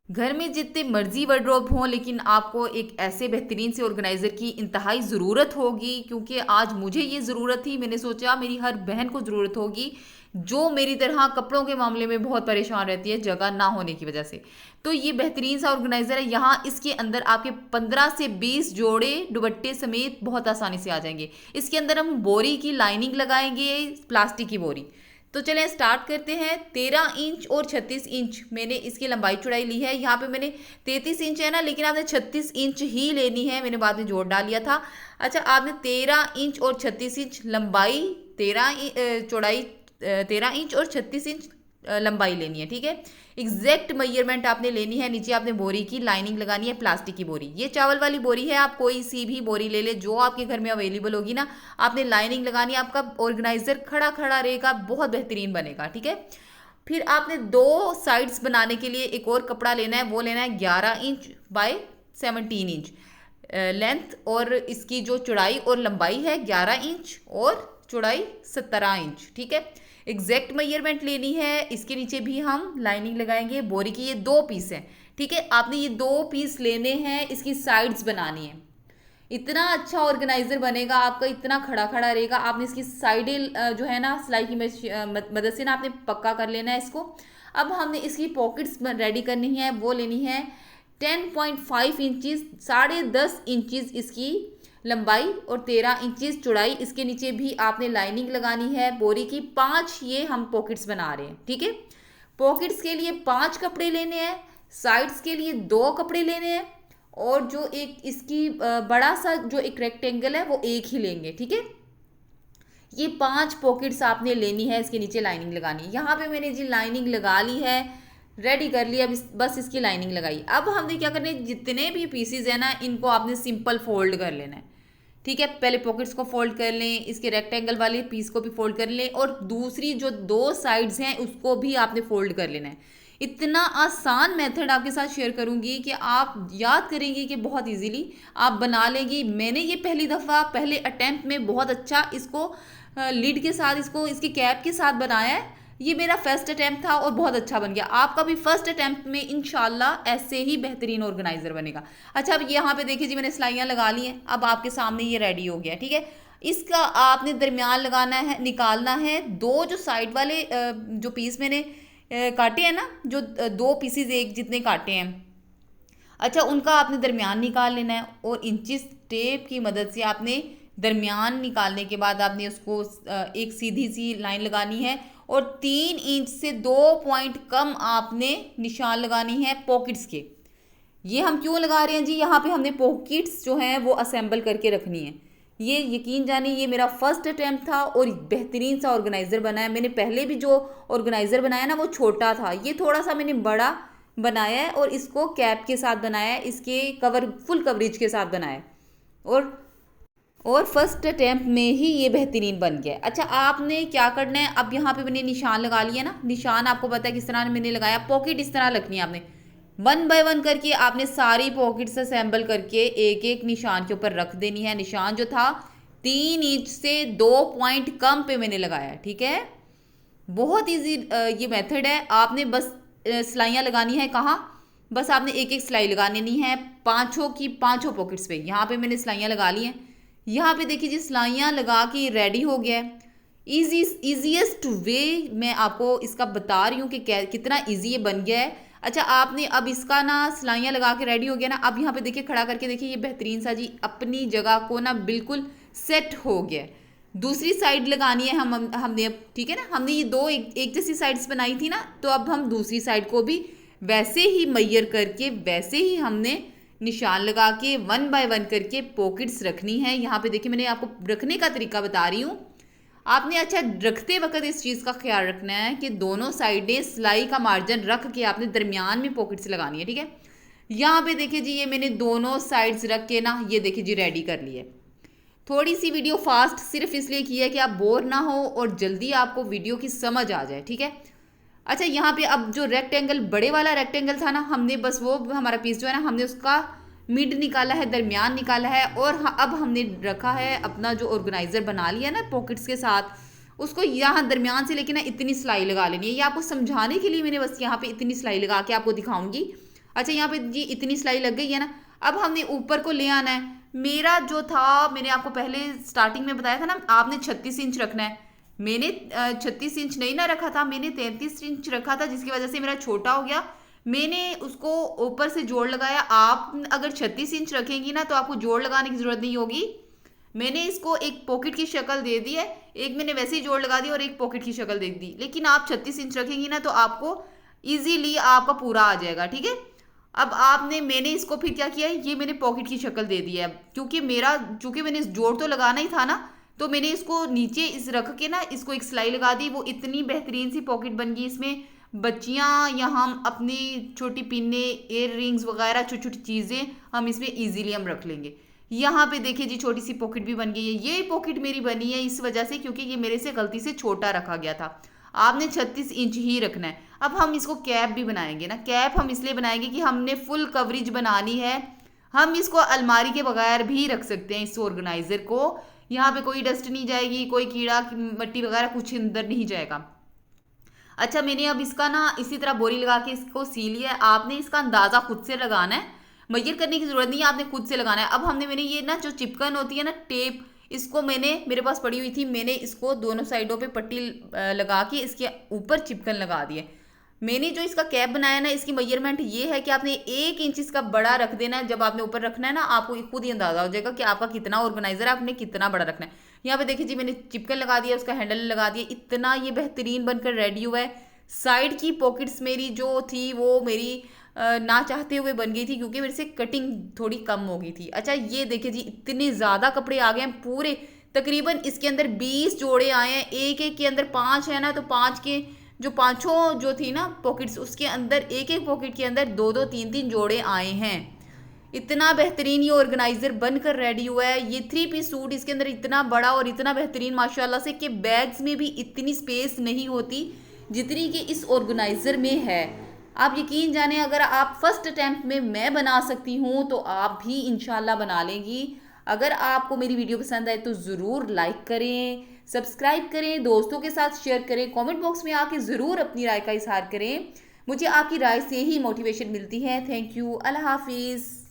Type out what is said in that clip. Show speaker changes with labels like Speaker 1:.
Speaker 1: घर में जितने मर्जी वार्डरोब हों, लेकिन आपको एक ऐसे बेहतरीन से ऑर्गेनाइज़र की इंतहाई ज़रूरत होगी, क्योंकि आज मुझे ये ज़रूरत थी। मैंने सोचा मेरी हर बहन को ज़रूरत होगी जो मेरी तरह कपड़ों के मामले में बहुत परेशान रहती है जगह ना होने की वजह से। तो ये बेहतरीन सा ऑर्गेनाइज़र है। यहाँ इसके अंदर आपके 15 से 20 जोड़े दुपट्टे समेत बहुत आसानी से आ जाएंगे। इसके अंदर हम बोरी की लाइनिंग लगाएंगे, प्लास्टिक की बोरी। तो चलें स्टार्ट करते हैं। 13 इंच और 36 इंच मैंने इसकी लंबाई चौड़ाई ली है। यहाँ पे मैंने 33 इंच है ना, लेकिन आपने 36 इंच ही लेनी है, मैंने बाद में जोड़ डाल लिया था। अच्छा, आपने 13 इंच और 36 इंच लंबाई, 13 चौड़ाई, 13 इंच और 36 इंच लंबाई लेनी है, ठीक है। एग्जैक्ट मेजरमेंट आपने लेनी है। नीचे आपने बोरी की लाइनिंग लगानी है, प्लास्टिक की बोरी। ये चावल वाली बोरी है, आप कोई सी भी बोरी ले ले जो आपके घर में अवेलेबल होगी ना। आपने लाइनिंग लगानी है, आपका ऑर्गेनाइजर खड़ा खड़ा रहेगा, बहुत बेहतरीन बनेगा, ठीक है। फिर आपने दो साइड्स बनाने के लिए एक और कपड़ा लेना है, वो लेना है 11 इंच बाय 17 इंच लेंथ, और इसकी जो चौड़ाई और लंबाई है 11 इंच और चौड़ाई 17 इंच, ठीक है। एग्जैक्ट मेजरमेंट लेनी है। इसके नीचे भी हम लाइनिंग लगाएंगे बोरी की। ये 2 पीस हैं, ठीक है। आपने ये 2 पीस लेने हैं, इसकी साइड्स बनानी है। इतना अच्छा ऑर्गेनाइजर बनेगा आपका, इतना खड़ा खड़ा रहेगा। आपने इसकी साइडें जो है ना सिलाई की मदद से ना आपने पक्का कर लेना है इसको। अब हमने इसकी पॉकेट्स रेडी करनी है, वो लेनी है 10.5 इंचज़, 10.5 इंचज़ इसकी लंबाई और 13 इंचज़ चौड़ाई। इसके नीचे भी आपने लाइनिंग लगानी है बोरी की। 5 ये हम पॉकेट्स बना रहे हैं, ठीक है। पॉकेट्स के लिए 5 कपड़े लेने हैं, साइड्स के लिए 2 कपड़े लेने हैं, और जो एक इसकी बड़ा सा जो एक रेक्टेंगल है वो एक ही लेंगे, ठीक है। ये 5 पॉकेट्स आपने लेनी है, इसके नीचे लाइनिंग लगानी है। यहाँ पे मैंने जी लाइनिंग लगा ली है, रेडी कर लिया। अब बस इसकी लाइनिंग लगाई। अब हमने क्या करना है, जितने भी पीसीज है ना इनको आपने सिंपल फोल्ड कर लेना है, ठीक है। पहले पॉकेट्स को फोल्ड कर लें, इसके रेक्टेंगल वाले पीस को भी फोल्ड कर लें, और दूसरी जो 2 साइड्स हैं उसको भी आपने फोल्ड कर लेना है। इतना आसान मेथड आपके साथ शेयर करूंगी कि आप याद करेंगे कि बहुत इजीली आप बना लेंगी। मैंने ये पहली दफ़ा पहले अटेम्प्ट में बहुत अच्छा इसको लीड के साथ, इसको इसकी कैप के साथ बनाया है। ये मेरा फर्स्ट अटैम्प्ट था और बहुत अच्छा बन गया। आपका भी फर्स्ट अटैम्प्ट में इंशाल्लाह ऐसे ही बेहतरीन ऑर्गेनाइजर बनेगा। अच्छा, अब यहाँ पे देखिए जी मैंने सिलाइयाँ लगा ली हैं। अब आपके सामने ये रेडी हो गया, ठीक है। इसका आपने दरमियान लगाना है, निकालना है। 2 जो साइड वाले जो पीस मैंने काटे हैं ना, जो 2 पीसीज एक जितने काटे हैं, अच्छा उनका आपने दरमियान निकाल लेना है। और इंचिस टेप की मदद से आपने दरमियान निकालने के बाद आपने उसको एक सीधी सी लाइन लगानी है, और 3 इंच से 2 पॉइंट कम आपने निशान लगानी है पॉकेट्स के। ये हम क्यों लगा रहे हैं जी, यहाँ पे हमने पॉकेट्स जो हैं वो असेंबल करके रखनी है। ये यकीन जानिए ये मेरा फर्स्ट अटैम्प्ट था और बेहतरीन सा ऑर्गेनाइज़र बना है। मैंने पहले भी जो ऑर्गेनाइज़र बनाया ना वो छोटा था, ये थोड़ा सा मैंने बड़ा बनाया है, और इसको कैप के साथ बनाया है, इसके कवर फुल कवरेज के साथ बनाया है, और फर्स्ट अटैम्प्ट में ही ये बेहतरीन बन गया। अच्छा, आपने क्या करना है, अब यहाँ पे मैंने निशान लगा लिया ना। निशान आपको पता है किस तरह मैंने लगाया। पॉकेट इस तरह लगनी है आपने, 1 बाय 1 करके आपने सारी पॉकेट्स असेंबल करके एक एक निशान के ऊपर रख देनी है। निशान जो था 3 इंच से 2 पॉइंट कम पे मैंने लगाया, ठीक है। बहुत ईजी ये मेथड है। आपने बस सिलाइयाँ लगानी है। कहाँ, बस आपने एक एक सिलाई लगानी नहीं है, पाँचों की पाँचों पॉकेट्स पे। यहाँ पे मैंने सिलाइयाँ लगा ली हैं। यहाँ पे देखिए जी सिलाइयाँ लगा के रेडी हो गया है। ईजीएस्ट वे मैं आपको इसका बता रही हूँ कि कितना ईजी ये बन गया है। अच्छा, आपने अब इसका ना सिलाइयाँ लगा के रेडी हो गया ना। अब यहाँ पे देखिए खड़ा करके देखिए, ये बेहतरीन सा जी अपनी जगह को ना बिल्कुल सेट हो गया है। दूसरी साइड लगानी है हमने अब, ठीक है ना। हमने ये दो एक जैसी साइड्स बनाई थी ना, तो अब हम दूसरी साइड को भी वैसे ही मैयर करके वैसे ही हमने निशान लगा के 1 बाय 1 करके पॉकेट्स रखनी है। यहाँ पे देखिए मैंने आपको रखने का तरीका बता रही हूँ। आपने अच्छा रखते वक्त इस चीज़ का ख्याल रखना है कि दोनों साइडें सिलाई का मार्जिन रख के आपने दरमियान में पॉकेट्स लगानी है, ठीक है। यहाँ पे देखिए जी ये मैंने दोनों साइड्स रख के ना ये देखिए जी रेडी कर लिए। थोड़ी सी वीडियो फास्ट सिर्फ इसलिए की है कि आप बोर ना हो और जल्दी आपको वीडियो की समझ आ जाए, ठीक है। अच्छा, यहाँ पे अब जो रेक्टेंगल बड़े वाला रेक्टेंगल था ना, हमने बस वो हमारा पीस जो है ना हमने उसका मिड निकाला है, दरमियान निकाला है, और अब हमने रखा है अपना जो ऑर्गेनाइजर बना लिया ना पॉकेट्स के साथ, उसको यहाँ दरमियान से लेके ना इतनी सिलाई लगा लेनी है। ये आपको समझाने के लिए मैंने बस यहाँ पे इतनी सिलाई लगा के आपको दिखाऊंगी। अच्छा यहाँ पे जी इतनी सिलाई लग गई है ना, अब हमने ऊपर को ले आना है। मेरा जो था, मैंने आपको पहले स्टार्टिंग में बताया था ना, आपने 36 इंच रखना है। मैंने 36 इंच नहीं ना रखा था, मैंने 33 इंच रखा था, जिसकी वजह से मेरा छोटा हो गया। मैंने उसको ऊपर से जोड़ लगाया। आप अगर 36 इंच रखेंगी ना तो आपको जोड़ लगाने की जरूरत नहीं होगी। मैंने इसको एक पॉकेट की शक्ल दे दी है, एक मैंने वैसे ही जोड़ लगा दी और एक पॉकेट की शक्ल दे दी। लेकिन आप 36 इंच रखेंगी ना तो आपको इजीली आपका पूरा आ जाएगा, ठीक है। अब आपने, मैंने इसको फिर क्या किया है, ये मैंने पॉकेट की शक्ल दे दी है। क्योंकि मेरा, चूंकि मैंने इस जोड़ तो लगाना ही था ना, तो मैंने इसको नीचे इस रख के ना इसको एक सिलाई लगा दी। वो इतनी बेहतरीन सी पॉकेट बन गई। इसमें बच्चियां या हम अपनी छोटी पिन्ने, एयर रिंग्स वगैरह छोटी छोटी चीज़ें हम इसमें इजीली हम रख लेंगे। यहाँ पे देखिए जी छोटी सी पॉकेट भी बन गई है। ये पॉकेट मेरी बनी है इस वजह से क्योंकि ये मेरे से गलती से छोटा रखा गया था। आपने 36 इंच ही रखना है। अब हम इसको कैप भी बनाएंगे ना। कैप हम इसलिए बनाएंगे कि हमने फुल कवरेज बनानी है। हम इसको अलमारी के बगैर भी रख सकते हैं इस ऑर्गेनाइजर को। यहाँ पे कोई डस्ट नहीं जाएगी, कोई कीड़ा मट्टी वगैरह कुछ अंदर नहीं जाएगा। अच्छा मैंने अब इसका ना इसी तरह बोरी लगा के इसको सी लिया है। आपने इसका अंदाजा खुद से लगाना है, मेजर करने की जरूरत नहीं है, आपने खुद से लगाना है। अब मैंने ये ना जो चिपकन होती है ना टेप, इसको मैंने, मेरे पास पड़ी हुई थी, मैंने इसको दोनों साइडों पे पट्टी लगा के इसके ऊपर चिपकन लगा दी है। मैंने जो इसका कैप बनाया ना, इसकी मेजरमेंट ये है कि आपने 1 इंच इसका बड़ा रख देना है। जब आपने ऊपर रखना है ना, आपको खुद ही अंदाजा हो जाएगा कि आपका कितना ऑर्गेनाइजर है, आपने कितना बड़ा रखना है। यहाँ पे देखिए जी मैंने चिपकन लगा दिया, उसका हैंडल लगा दिया। इतना ये बेहतरीन बनकर रेडी हुआ है। साइड की पॉकेट्स मेरी जो थी वो मेरी ना चाहते हुए बन गई थी क्योंकि मेरे से कटिंग थोड़ी कम हो गई थी। अच्छा ये देखिए जी इतने ज़्यादा कपड़े आ गए हैं पूरे, तकरीबन इसके अंदर 20 जोड़े आए हैं। एक एक के अंदर 5 है ना, तो 5 के जो पांचों जो थी ना पॉकेट्स, उसके अंदर एक एक पॉकेट के अंदर 2 2 3 3 जोड़े आए हैं। इतना बेहतरीन ये ऑर्गेनाइजर बनकर रेडी हुआ है। ये 3 पीस सूट, इसके अंदर इतना बड़ा और इतना बेहतरीन माशाल्लाह से कि बैग्स में भी इतनी स्पेस नहीं होती जितनी कि इस ऑर्गेनाइजर में है। आप यकीन जाने, अगर आप फर्स्ट अटैम्प्ट में मैं बना सकती हूँ तो आप भी इंशाल्लाह बना लेंगी। अगर आपको मेरी वीडियो पसंद आए तो ज़रूर लाइक करें, सब्सक्राइब करें, दोस्तों के साथ शेयर करें, कमेंट बॉक्स में आके ज़रूर अपनी राय का इजहार करें। मुझे आपकी राय से ही मोटिवेशन मिलती है। Thank you. अल्लाह हाफिज़।